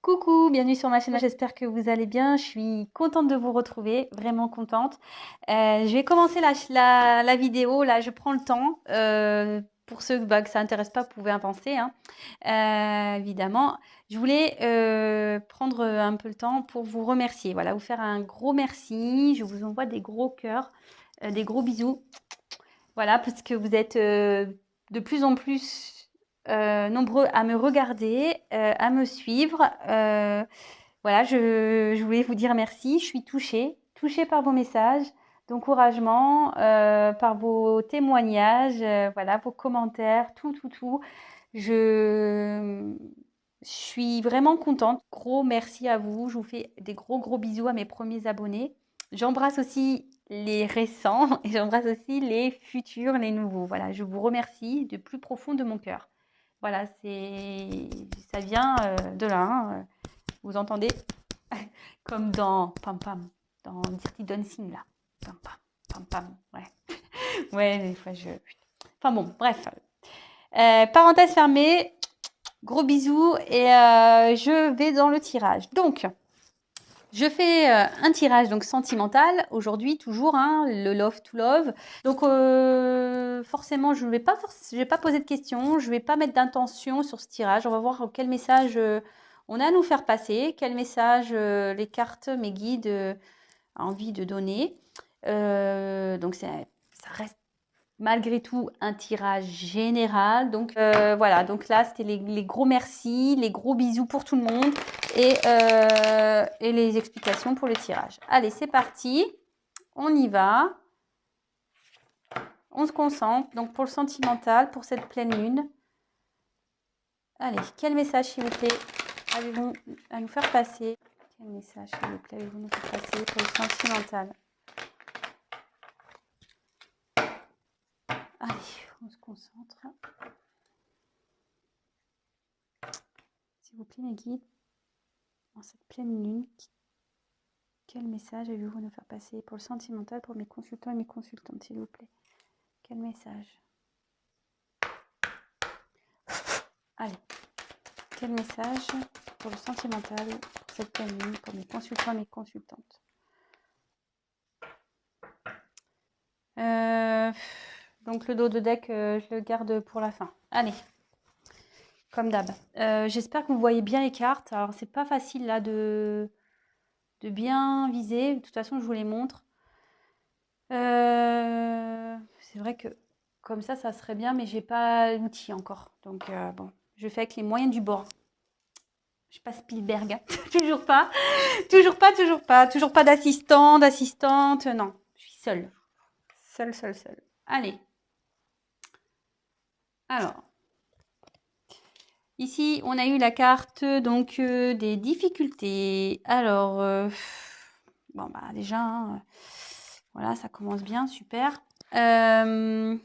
Coucou, bienvenue sur ma chaîne, j'espère que vous allez bien. Je suis contente de vous retrouver, vraiment contente. Je vais commencer la vidéo, là je prends le temps. Pour ceux que ça n'intéresse pas, vous pouvez avancer, hein. Évidemment. Je voulais prendre un peu le temps pour vous remercier, voilà, vous faire un gros merci. Je vous envoie des gros cœurs, des gros bisous. Voilà, parce que vous êtes de plus en plus nombreux à me regarder, à me suivre. Voilà, je voulais vous dire merci. Je suis touchée par vos messages d'encouragement, par vos témoignages, voilà, vos commentaires, tout. Je suis vraiment contente. Gros merci à vous. Je vous fais des gros bisous à mes premiers abonnés. J'embrasse aussi les récents et j'embrasse aussi les futurs, les nouveaux. Voilà, je vous remercie du plus profond de mon cœur. Voilà, ça vient de là, hein. Vous entendez comme dans Pam Pam, dans Dirty Dancing là. Pam Pam, ouais. Ouais, des fois je. Enfin bon, bref. Parenthèse fermée. Gros bisous et je vais dans le tirage. Donc, je fais un tirage donc sentimental aujourd'hui toujours, hein, le love to love. Donc forcément je vais pas poser de questions, je vais pas mettre d'intention sur ce tirage. On va voir quel message on a à nous faire passer, quel message les cartes, mes guides ont envie de donner. Donc ça reste malgré tout un tirage général. Donc voilà, donc là c'était les gros merci, les gros bisous pour tout le monde et les explications pour le tirage. Allez, c'est parti, on y va. On se concentre donc pour le sentimental, pour cette pleine lune. Allez, quel message s'il vous plaît avez-vous à nous faire passer? Quel message s'il vous plaît avez-vous à nous faire passer pour le sentimental? Allez, on se concentre. S'il vous plaît, mes guides, en cette pleine lune, quel message avez-vous à nous faire passer pour le sentimental, pour mes consultants et mes consultantes, s'il vous plaît? Quel message? Allez, quel message pour le sentimental, pour cette pleine lune, pour mes consultants et mes consultantes? Donc le dos de deck, je le garde pour la fin. Allez, comme d'hab. J'espère que vous voyez bien les cartes. Alors c'est pas facile là de bien viser. De toute façon, je vous les montre. C'est vrai que comme ça serait bien, mais j'ai pas l'outil encore. Donc bon, je fais avec les moyens du bord. Je suis pas Spielberg, hein. Toujours pas, toujours pas d'assistant, d'assistante. Non, je suis seule. Seule. Allez. Alors, ici, on a eu la carte donc des difficultés. Alors, bon bah déjà, hein, voilà, ça commence bien, super. Ouais,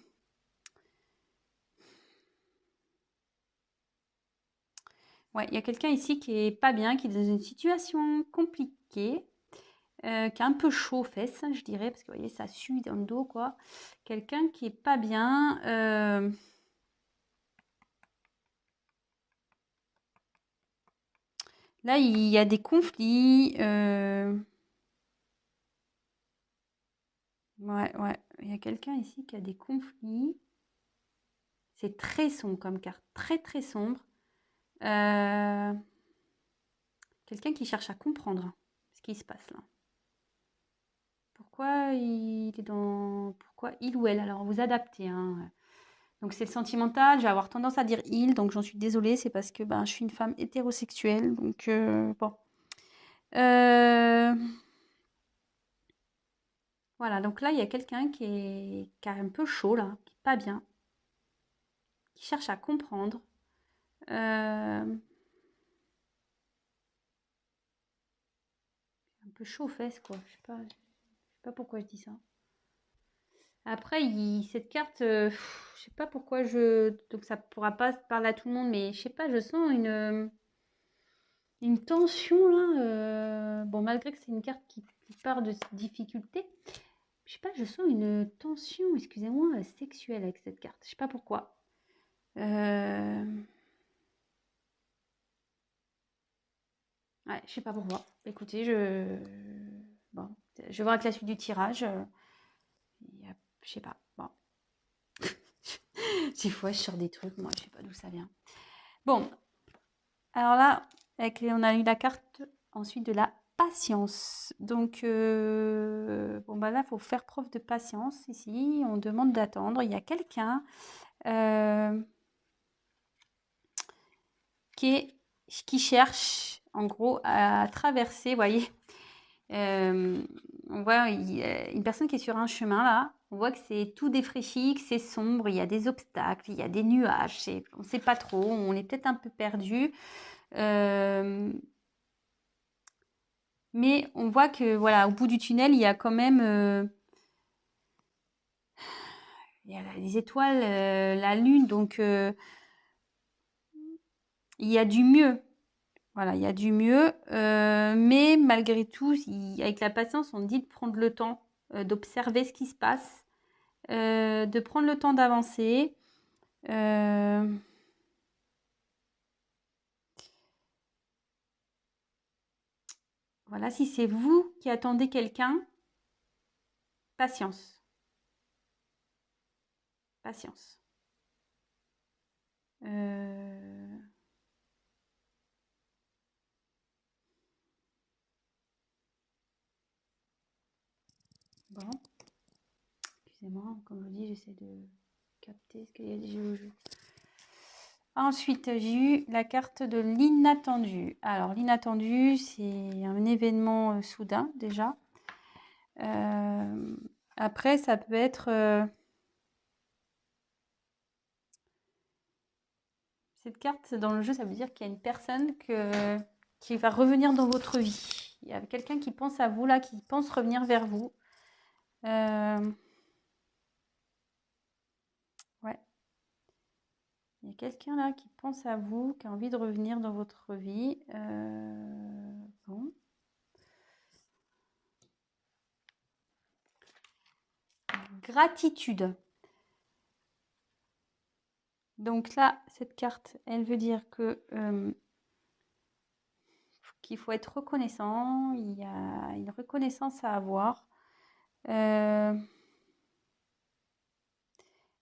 il y a quelqu'un ici qui est pas bien, qui est dans une situation compliquée, qui est un peu chaud aux fesses, je dirais, parce que vous voyez, ça sue dans le dos, quoi. Quelqu'un qui est pas bien. Là, il y a des conflits. Ouais, il y a quelqu'un ici qui a des conflits. C'est très sombre comme carte, très sombre. Quelqu'un qui cherche à comprendre ce qui se passe là. Pourquoi il ou elle? Alors, vous adaptez, hein. Donc, c'est le sentimental. Je vais avoir tendance à dire il, donc j'en suis désolée. C'est parce que je suis une femme hétérosexuelle. Donc, bon. Voilà, donc là, il y a quelqu'un qui est un peu chaud, là, qui est pas bien, qui cherche à comprendre. Un peu chaud aux fesses, quoi. Je sais pas pourquoi je dis ça. Après, cette carte, je sais pas pourquoi donc ça pourra pas parler à tout le monde, mais je sais pas, je sens une tension là. Bon, malgré que c'est une carte qui part de difficulté, je sais pas, je sens une tension, excusez-moi, sexuelle avec cette carte. Je sais pas pourquoi. Ouais, je sais pas pourquoi. Écoutez, bon, je vais voir avec la suite du tirage. Je sais pas. Bon. Des fois, je sors des trucs, moi, je sais pas d'où ça vient. Bon, alors là, on a eu la carte ensuite de la patience. Donc, bon, bah là, il faut faire preuve de patience ici. On demande d'attendre. Il y a quelqu'un qui cherche, en gros, à traverser, vous voyez. On voit une personne qui est sur un chemin là. On voit que c'est tout défraîchi, que c'est sombre, il y a des obstacles, il y a des nuages. On ne sait pas trop, on est peut-être un peu perdu. Mais on voit que voilà, au bout du tunnel, il y a quand même il y a les étoiles, la lune, donc il y a du mieux. Voilà, il y a du mieux, mais malgré tout, avec la patience, on dit de prendre le temps d'observer ce qui se passe, de prendre le temps d'avancer. Voilà, si c'est vous qui attendez quelqu'un, patience, patience. Bon, excusez-moi, comme je vous dis, j'essaie de capter ce qu'il y a des jeux. Ensuite, j'ai eu la carte de l'inattendu. Alors, l'inattendu, c'est un événement soudain déjà. Après, ça peut être... cette carte, dans le jeu, ça veut dire qu'il y a une personne qui va revenir dans votre vie. Il y a quelqu'un qui pense à vous, là, qui pense revenir vers vous. Ouais. Il y a quelqu'un là qui pense à vous, qui a envie de revenir dans votre vie. Bon. Gratitude. Donc là, cette carte, elle veut dire que qu'il faut être reconnaissant. Il y a une reconnaissance à avoir.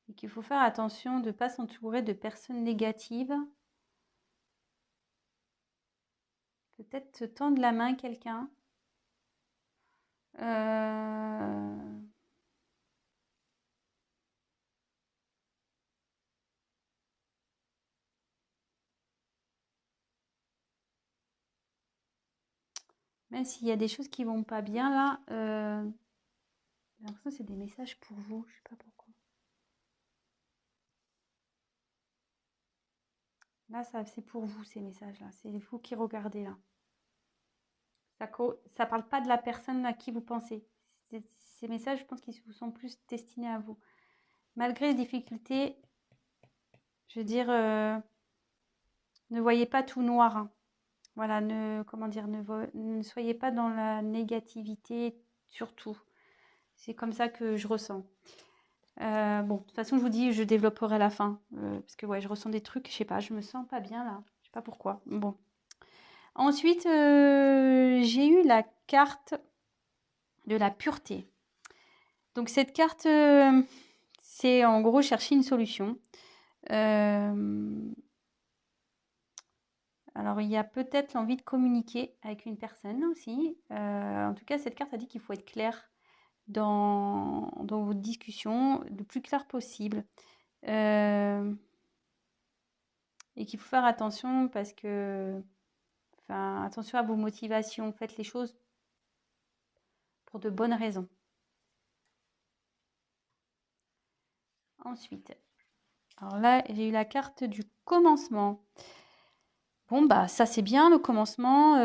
Et qu'il faut faire attention de ne pas s'entourer de personnes négatives. Peut-être tendre la main à quelqu'un. Même s'il y a des choses qui vont pas bien là, j'ai l'impression que c'est des messages pour vous, je sais pas pourquoi. Là, c'est pour vous ces messages-là, c'est vous qui regardez là. Ça parle pas de la personne à qui vous pensez. Ces messages, je pense qu'ils vous sont plus destinés à vous. Malgré les difficultés, je veux dire, ne voyez pas tout noir, hein. Voilà, comment dire, ne soyez pas dans la négativité, surtout. C'est comme ça que je ressens. Bon, de toute façon, je vous dis, je développerai à la fin. Parce que ouais, je ressens des trucs, je sais pas, je me sens pas bien là. Je sais pas pourquoi. Bon. Ensuite, j'ai eu la carte de la pureté. Donc cette carte, c'est en gros chercher une solution. Alors il y a peut-être l'envie de communiquer avec une personne aussi. En tout cas, cette carte a dit qu'il faut être clair dans vos discussions, le plus clair possible. Et qu'il faut faire attention parce que, enfin, attention à vos motivations. Faites les choses pour de bonnes raisons. Ensuite, alors là, j'ai eu la carte du commencement. Bon, bah ça c'est bien le commencement.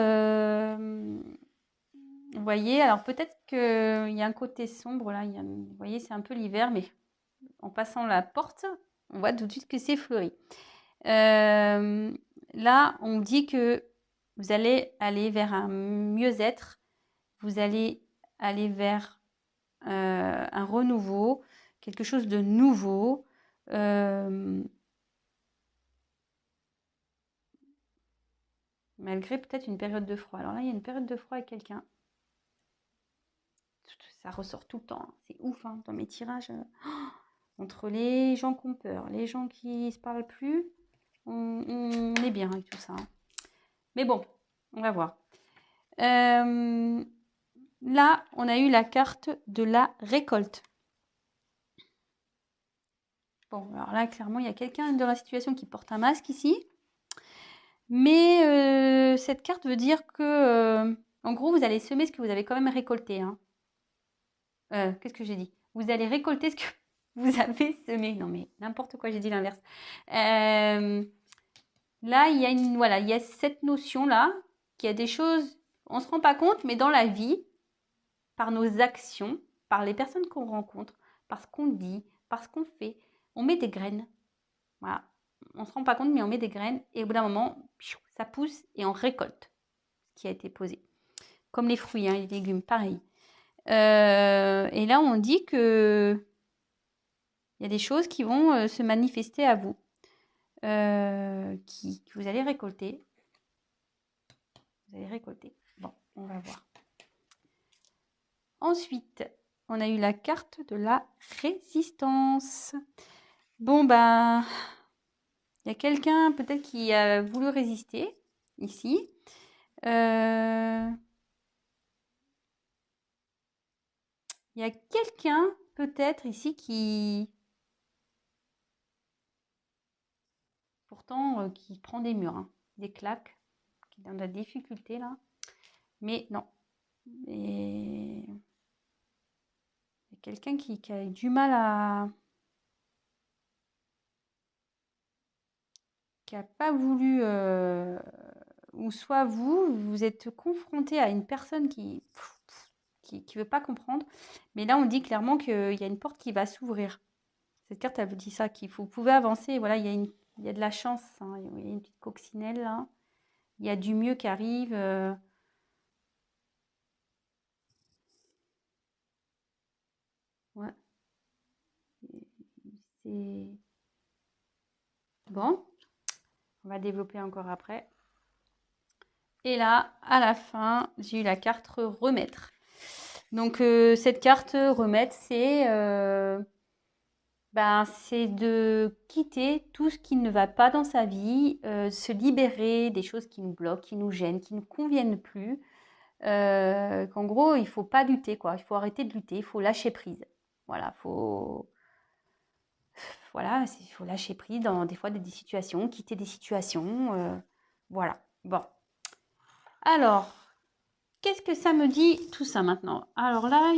Vous voyez, alors peut-être qu'il y a un côté sombre là. Vous voyez, c'est un peu l'hiver, mais en passant la porte, on voit tout de suite que c'est fleuri. Là, on dit que vous allez aller vers un mieux-être. Vous allez aller vers un renouveau, quelque chose de nouveau. malgré peut-être une période de froid. Alors là, il y a une période de froid avec quelqu'un. Ça ressort tout le temps, hein. C'est ouf, hein, dans mes tirages. Entre les gens qui ont peur, les gens qui se parlent plus, on est bien avec tout ça, hein. Mais bon, on va voir. Là, on a eu la carte de la récolte. Bon, alors là, clairement, il y a quelqu'un dans la situation qui porte un masque ici. Mais cette carte veut dire que, en gros, vous allez semer ce que vous avez quand même récolté, hein. Qu'est-ce que j'ai dit? Vous allez récolter ce que vous avez semé. Non, mais n'importe quoi, j'ai dit l'inverse. Là, il y a voilà, il y a cette notion-là, qu'il y a des choses, on ne se rend pas compte, mais dans la vie, par nos actions, par les personnes qu'on rencontre, par ce qu'on dit, par ce qu'on fait, on met des graines. Voilà. On ne se rend pas compte, mais on met des graines et au bout d'un moment, ça pousse et on récolte ce qui a été posé. Comme les fruits, hein, les légumes, pareil. Et là, on dit que il y a des choses qui vont se manifester à vous, que vous allez récolter. Vous allez récolter. Bon, on va voir. Ensuite, on a eu la carte de la résistance. Bon, ben, il y a quelqu'un peut-être qui a voulu résister ici. Il y a quelqu'un peut-être ici qui... Pourtant, qui prend des murs, hein, des claques, qui est dans de la difficulté là. Mais non. Et... il y a quelqu'un qui a du mal à... qui n'a pas voulu... ou soit vous êtes confronté à une personne qui veut pas comprendre. Mais là, on dit clairement qu'il y a une porte qui va s'ouvrir. Cette carte, elle vous dit ça, vous pouvez avancer. Voilà, il y a de la chance, hein. Il y a une petite coccinelle là. Il y a du mieux qui arrive. Ouais. C'est bon. On va développer encore après. Et là, à la fin, j'ai eu la carte remettre. Donc, cette carte remettre, c'est de quitter tout ce qui ne va pas dans sa vie, se libérer des choses qui nous bloquent, qui nous gênent, qui ne nous conviennent plus. Qu'en gros, il ne faut pas lutter, quoi. Il faut arrêter de lutter, il faut lâcher prise. Voilà, il faut lâcher prise dans des fois des situations, quitter des situations. Voilà. Bon. Alors, qu'est-ce que ça me dit tout ça maintenant? Alors là,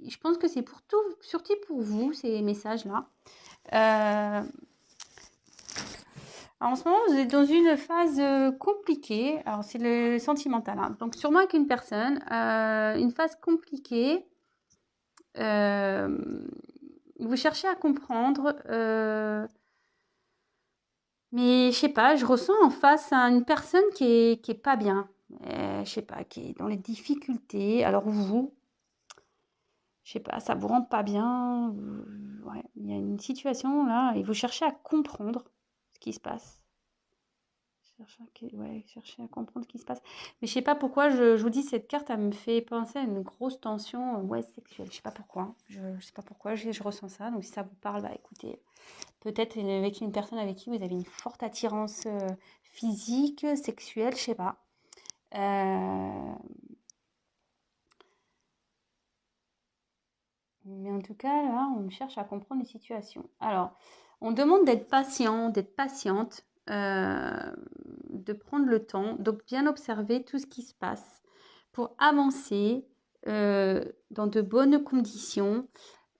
je pense que c'est pour tout, surtout pour vous, ces messages-là. En ce moment, vous êtes dans une phase compliquée. Alors, c'est le sentimental, hein. Donc, sûrement avec une personne, une phase compliquée. Vous cherchez à comprendre, mais je sais pas, je ressens en face une personne qui est pas bien. Je sais pas, qui est dans les difficultés. Alors vous, je sais pas, ça vous rend pas bien. Ouais, il y a une situation là et vous cherchez à comprendre ce qui se passe. Chercher à comprendre ce qui se passe. Mais je sais pas pourquoi, je vous dis, cette carte, elle me fait penser à une grosse tension sexuelle. Je sais pas pourquoi. Je sais pas pourquoi, je ressens ça. Donc si ça vous parle, bah écoutez, peut-être avec une personne avec qui vous avez une forte attirance physique, sexuelle, je sais pas. Mais en tout cas, là, on cherche à comprendre les situations. Alors, on demande d'être patient, d'être patiente, de prendre le temps, donc bien observer tout ce qui se passe pour avancer dans de bonnes conditions.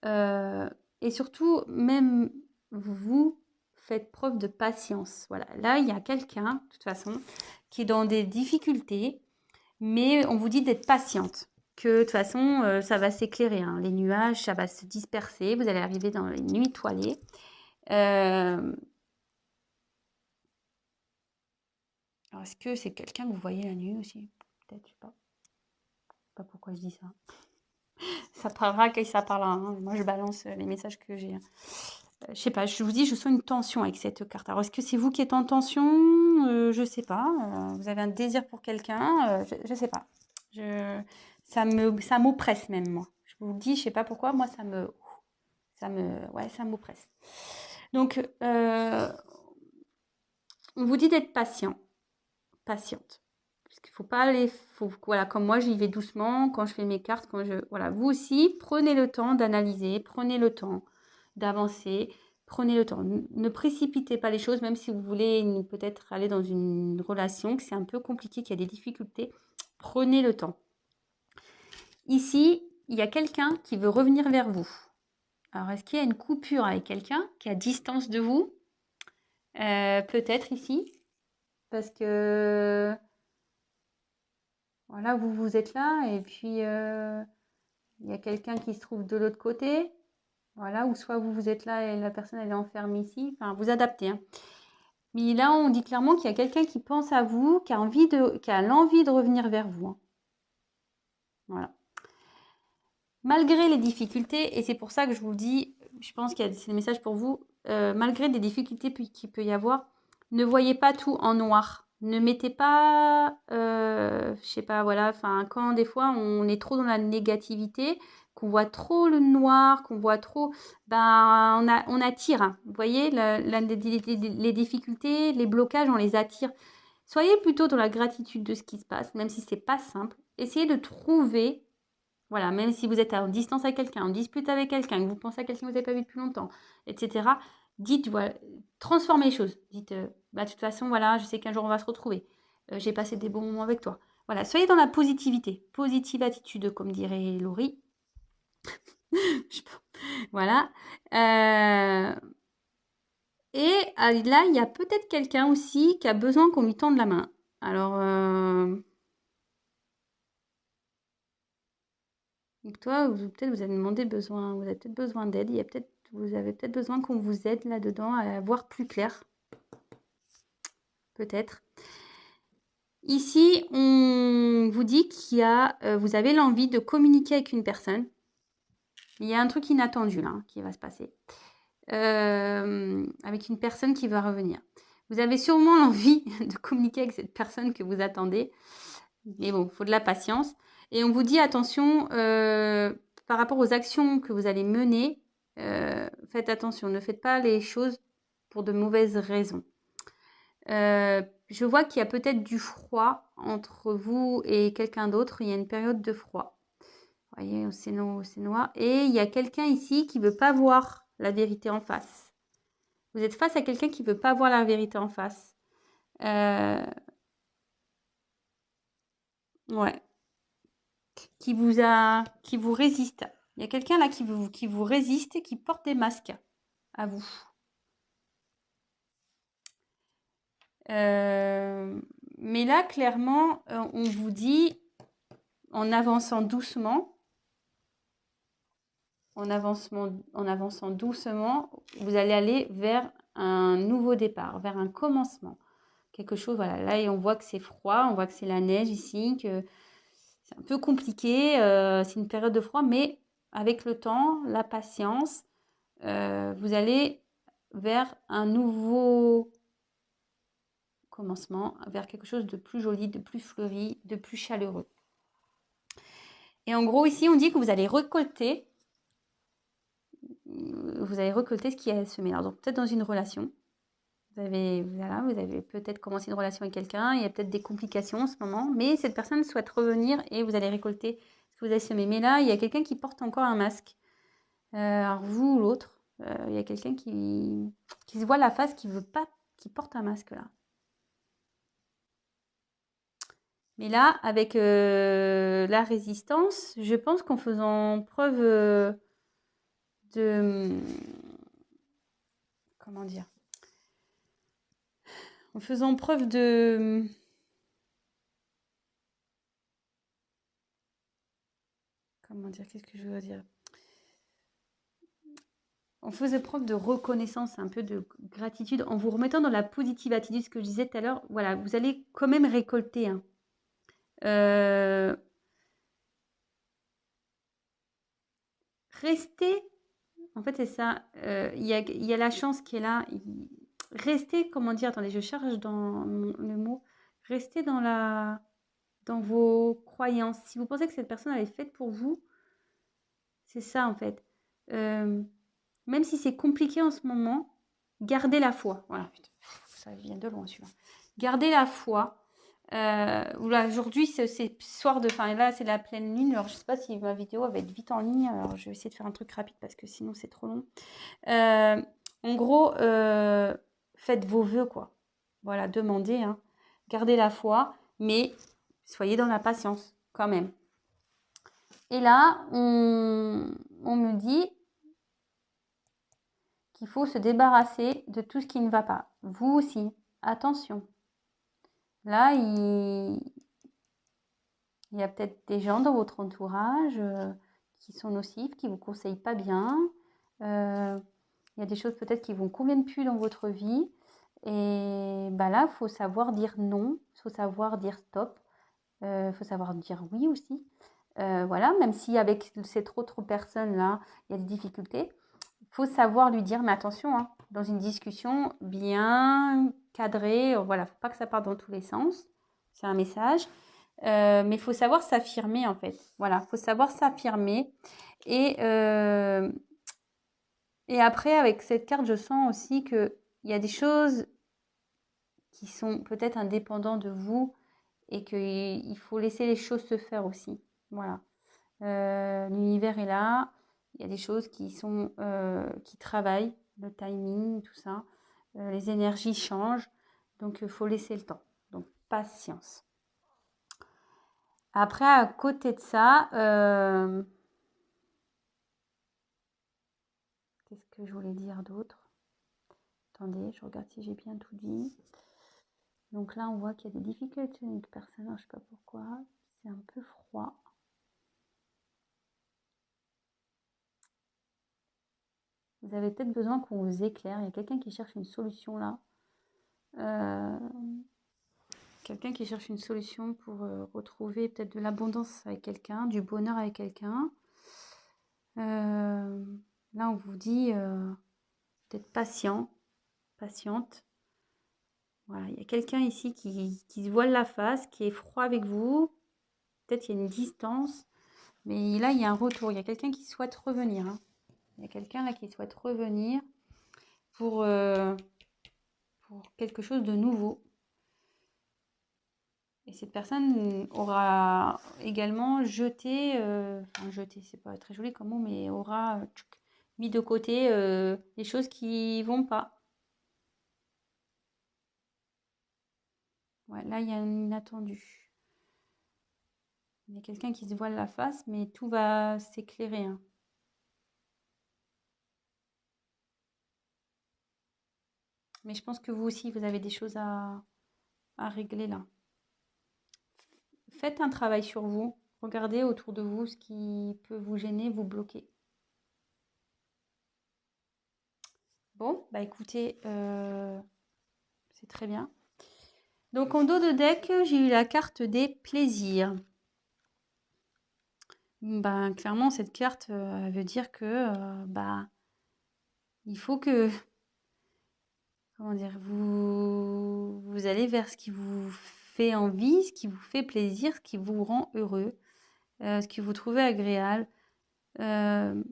Et surtout, même vous faites preuve de patience. Voilà, là, il y a quelqu'un, de toute façon, qui est dans des difficultés, mais on vous dit d'être patiente. Que de toute façon, ça va s'éclairer, hein. Les nuages, ça va se disperser. Vous allez arriver dans les nuits étoilées. Alors, est-ce que c'est quelqu'un que vous voyez la nuit aussi? Peut-être, je sais pas. Je sais pas pourquoi je dis ça. Ça parlera quand ça parlera, hein. Moi, je balance les messages que j'ai. Je sais pas, je vous dis, je sens une tension avec cette carte. Alors, est-ce que c'est vous qui êtes en tension? je sais pas. Vous avez un désir pour quelqu'un, je sais pas. Ça m'oppresse même, moi. Je vous le dis, je sais pas pourquoi, moi, ouais, ça m'oppresse. Donc, on vous dit d'être patiente. Parce qu'il faut pas aller, voilà, comme moi, j'y vais doucement quand je fais mes cartes, voilà, vous aussi, prenez le temps d'analyser, prenez le temps d'avancer, prenez le temps. Ne précipitez pas les choses, même si vous voulez peut-être aller dans une relation, que c'est un peu compliqué, qu'il y a des difficultés, prenez le temps. Ici, il y a quelqu'un qui veut revenir vers vous. Alors, est-ce qu'il y a une coupure avec quelqu'un qui est à distance de vous? Peut-être ici, parce que voilà, vous êtes là et puis il y a quelqu'un qui se trouve de l'autre côté. Voilà, ou soit vous êtes là et la personne elle est enfermée ici. Enfin, vous adaptez. Hein. Mais là, on dit clairement qu'il y a quelqu'un qui pense à vous, qui a l'envie de revenir vers vous. Hein. Voilà. Malgré les difficultés, et c'est pour ça que je vous dis, je pense qu'il y a des messages pour vous, malgré des difficultés qu'il peut y avoir, ne voyez pas tout en noir. Ne mettez pas, je sais pas, voilà, enfin, quand des fois on est trop dans la négativité, qu'on voit trop le noir, qu'on voit trop, ben, on attire. Hein. Vous voyez, les difficultés, les blocages, on les attire. Soyez plutôt dans la gratitude de ce qui se passe, même si c'est pas simple. Essayez de trouver, voilà, même si vous êtes en distance avec quelqu'un, en dispute avec quelqu'un, que vous pensez à quelqu'un que vous n'avez pas vu depuis longtemps, etc. Dites, voilà, transformez les choses. Dites, bah, de toute façon, voilà, je sais qu'un jour on va se retrouver. J'ai passé des bons moments avec toi. Voilà, soyez dans la positivité. Positive attitude, comme dirait Laurie. Voilà. Et là, il y a peut-être quelqu'un aussi qui a besoin qu'on lui tende la main. Alors, donc toi, peut-être vous avez demandé besoin, vous avez peut-être besoin d'aide. Vous avez peut-être besoin qu'on vous aide là-dedans à voir plus clair. Peut-être. Ici, on vous dit vous avez l'envie de communiquer avec une personne. Il y a un truc inattendu là qui va se passer. Avec une personne qui va revenir. Vous avez sûrement l'envie de communiquer avec cette personne que vous attendez. Mais bon, il faut de la patience. Et on vous dit attention, par rapport aux actions que vous allez mener, faites attention. Ne faites pas les choses pour de mauvaises raisons. Je vois qu'il y a peut-être du froid entre vous et quelqu'un d'autre. Il y a une période de froid. Vous voyez, c'est noir. Et il y a quelqu'un ici qui ne veut pas voir la vérité en face. Vous êtes face à quelqu'un qui ne veut pas voir la vérité en face. Ouais. Qui vous résiste. Il y a quelqu'un là qui vous résiste et qui porte des masques à vous. Mais là, clairement, on vous dit, en avançant doucement, en avançant doucement, vous allez aller vers un nouveau départ, vers un commencement. Quelque chose, voilà. Là, et on voit que c'est froid, on voit que c'est la neige ici, que c'est un peu compliqué. C'est une période de froid, mais avec le temps, la patience, vous allez vers un nouveau commencement, vers quelque chose de plus joli, de plus fleuri, de plus chaleureux. Et en gros, ici, on dit que vous allez récolter ce qui est semé. Alors, donc, peut-être dans une relation. Vous avez peut-être commencé une relation avec quelqu'un, il y a peut-être des complications en ce moment, mais cette personne souhaite revenir et vous allez récolter ce que vous avez semé. Mais là, il y a quelqu'un qui porte encore un masque. Alors, vous ou l'autre, il y a quelqu'un qui se voit la face, qui veut pas, qui porte un masque là. Mais là, avec la résistance, je pense qu'en faisant preuve de... Comment dire? En faisant preuve de... Comment dire? Qu'est-ce que je veux dire? On faisait preuve de reconnaissance, un peu de gratitude, en vous remettant dans la positive attitude, ce que je disais tout à l'heure. Voilà, vous allez quand même récolter. Hein. Restez, en fait c'est ça, il y a la chance qui est là. restez, comment dire, attendez, je cherche dans le mot, restez dans vos croyances. Si vous pensez que cette personne elle est faite pour vous, c'est ça en fait. Même si c'est compliqué en ce moment, gardez la foi. Voilà, putain, ça vient de loin celui-là. Gardez la foi. Aujourd'hui, c'est soir de... Enfin, là, c'est la pleine lune. Alors, je sais pas si ma vidéo va être vite en ligne. Alors, je vais essayer de faire un truc rapide parce que sinon, c'est trop long. En gros, faites vos vœux, quoi. Voilà, demandez. Hein. Gardez la foi, mais soyez dans la patience, quand même. Et là, on me dit qu'il faut se débarrasser de tout ce qui ne va pas. Vous aussi, attention. Là, il y a peut-être des gens dans votre entourage qui sont nocifs, qui ne vous conseillent pas bien. Il y a des choses peut-être qui ne vous conviennent plus dans votre vie. Et bah là, il faut savoir dire non, il faut savoir dire stop, il faut savoir dire oui aussi. Voilà, même si avec cette autre personne-là, il y a des difficultés, il faut savoir lui dire, mais attention, hein, dans une discussion bien cadrée, voilà, il ne faut pas que ça parte dans tous les sens, c'est un message. Mais il faut savoir s'affirmer en fait. Voilà, il faut savoir s'affirmer. Et après, avec cette carte, je sens aussi qu'il y a des choses qui sont peut-être indépendantes de vous et qu'il faut laisser les choses se faire aussi. Voilà. L'univers est là. Il y a des choses qui sont qui travaillent, le timing, tout ça. Les énergies changent. Donc, il faut laisser le temps. Donc, patience. Après, à côté de ça, qu'est-ce que je voulais dire d'autre? Attendez, je regarde si j'ai bien tout dit. Donc là, on voit qu'il y a des difficultés avec le personnage, je ne sais pas pourquoi. C'est un peu froid. Vous avez peut-être besoin qu'on vous éclaire. Il y a quelqu'un qui cherche une solution là. Quelqu'un qui cherche une solution pour retrouver peut-être de l'abondance avec quelqu'un, du bonheur avec quelqu'un. Là, on vous dit d'être patient, patiente. Voilà, il y a quelqu'un ici qui se voile la face, qui est froid avec vous. Peut-être il y a une distance, mais là, il y a un retour. Il y a quelqu'un qui souhaite revenir. Hein. Il y a quelqu'un là qui souhaite revenir pour quelque chose de nouveau. Et cette personne aura également jeté, enfin jeté, c'est pas très joli comme mot, mais aura mis de côté les choses qui vont pas. Ouais, là, il y a un inattendu. Il y a quelqu'un qui se voile la face, mais tout va s'éclairer. Hein. Mais je pense que vous aussi, vous avez des choses à régler là. Faites un travail sur vous. Regardez autour de vous ce qui peut vous gêner, vous bloquer. Bon, bah écoutez, c'est très bien. Donc en dos de deck, j'ai eu la carte des plaisirs. Ben, clairement, cette carte elle veut dire que il faut que, comment dire, vous allez vers ce qui vous fait envie, ce qui vous fait plaisir, ce qui vous rend heureux, ce que vous trouvez agréable. On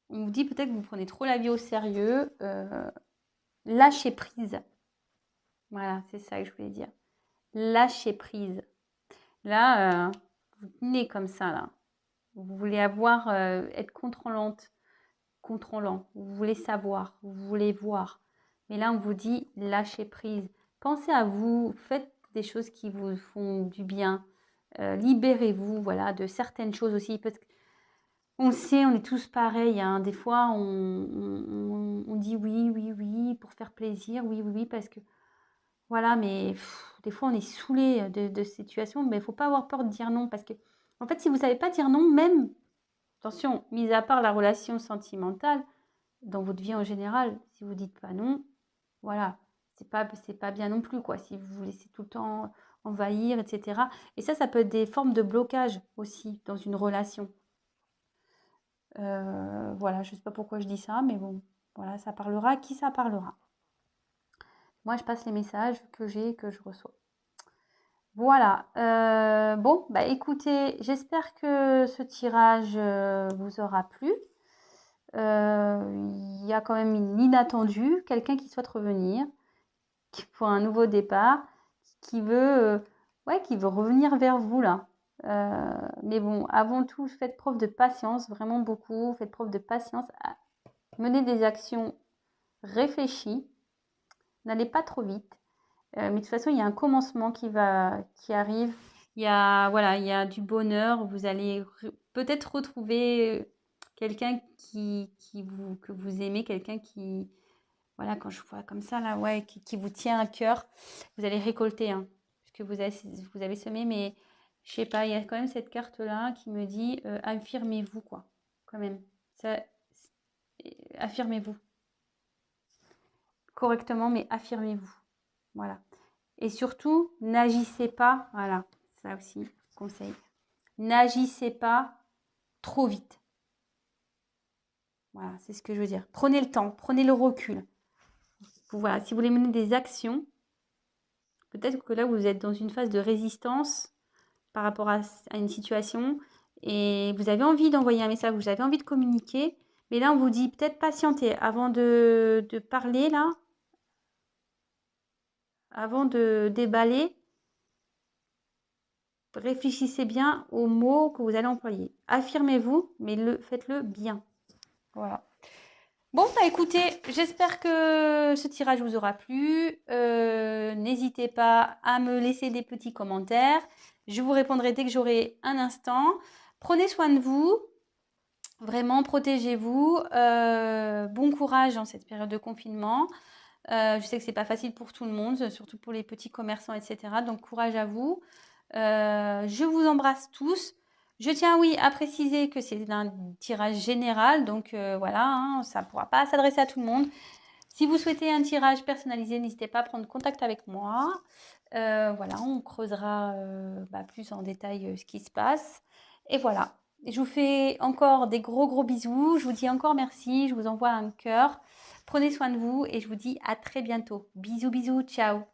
vous dit peut-être que vous prenez trop la vie au sérieux. Lâchez prise. Voilà, c'est ça que je voulais dire. Lâchez prise. Là, vous tenez comme ça, là. Vous voulez être contrôlant. Vous voulez savoir, vous voulez voir. Mais là, on vous dit lâchez prise. Pensez à vous, faites des choses qui vous font du bien. Libérez-vous, voilà, de certaines choses aussi. Parce qu'on le sait, on est tous pareils. Hein. Des fois, on dit oui, pour faire plaisir, oui, parce que voilà, mais des fois, on est saoulé de situations, mais il ne faut pas avoir peur de dire non. Parce que, en fait, si vous ne savez pas dire non, même, attention, mis à part la relation sentimentale, dans votre vie en général, si vous ne dites pas non, voilà, c'est pas bien non plus, quoi. Si vous vous laissez tout le temps envahir, etc. Et ça peut être des formes de blocage aussi dans une relation. Voilà, je ne sais pas pourquoi je dis ça, mais bon. Voilà, ça parlera à qui ça parlera. Moi, je passe les messages que j'ai et que je reçois. Voilà. Bon, bah écoutez, j'espère que ce tirage vous aura plu. Il y a quand même une inattendue, quelqu'un qui souhaite revenir, pour un nouveau départ, qui veut, ouais, qui veut revenir vers vous là. Mais bon, avant tout, faites preuve de patience, vraiment beaucoup. Faites preuve de patience. Menez des actions réfléchies. N'allez pas trop vite. Mais de toute façon, il y a un commencement qui arrive. Il y a, voilà, il y a du bonheur. Vous allez peut-être retrouver quelqu'un que vous aimez, quelqu'un qui, voilà, quand je vois comme ça, là, ouais, qui vous tient à cœur, vous allez récolter, hein, puisque vous avez semé, mais je sais pas, il y a quand même cette carte-là qui me dit affirmez-vous, quoi, quand même. Ça, affirmez-vous correctement, mais affirmez-vous. Voilà. Et surtout, n'agissez pas, voilà, ça aussi, conseil, n'agissez pas trop vite. Voilà, c'est ce que je veux dire. Prenez le temps, prenez le recul. Voilà, si vous voulez mener des actions, peut-être que là, vous êtes dans une phase de résistance par rapport à une situation et vous avez envie d'envoyer un message, vous avez envie de communiquer, mais là, on vous dit peut-être patienter avant de parler, là, avant de déballer. Réfléchissez bien aux mots que vous allez employer. Affirmez-vous, mais faites-le bien. Voilà. Bon, bah écoutez, j'espère que ce tirage vous aura plu. N'hésitez pas à me laisser des petits commentaires. Je vous répondrai dès que j'aurai un instant. Prenez soin de vous. Vraiment, protégez-vous. Bon courage dans cette période de confinement. Je sais que c'est pas facile pour tout le monde, surtout pour les petits commerçants, etc. Donc, courage à vous. Je vous embrasse tous. Je tiens, oui, à préciser que c'est un tirage général, donc voilà, hein, ça ne pourra pas s'adresser à tout le monde. Si vous souhaitez un tirage personnalisé, n'hésitez pas à prendre contact avec moi. Voilà, on creusera plus en détail ce qui se passe. Et voilà, je vous fais encore des gros bisous. Je vous dis encore merci. Je vous envoie un cœur. Prenez soin de vous et je vous dis à très bientôt. Bisous, ciao.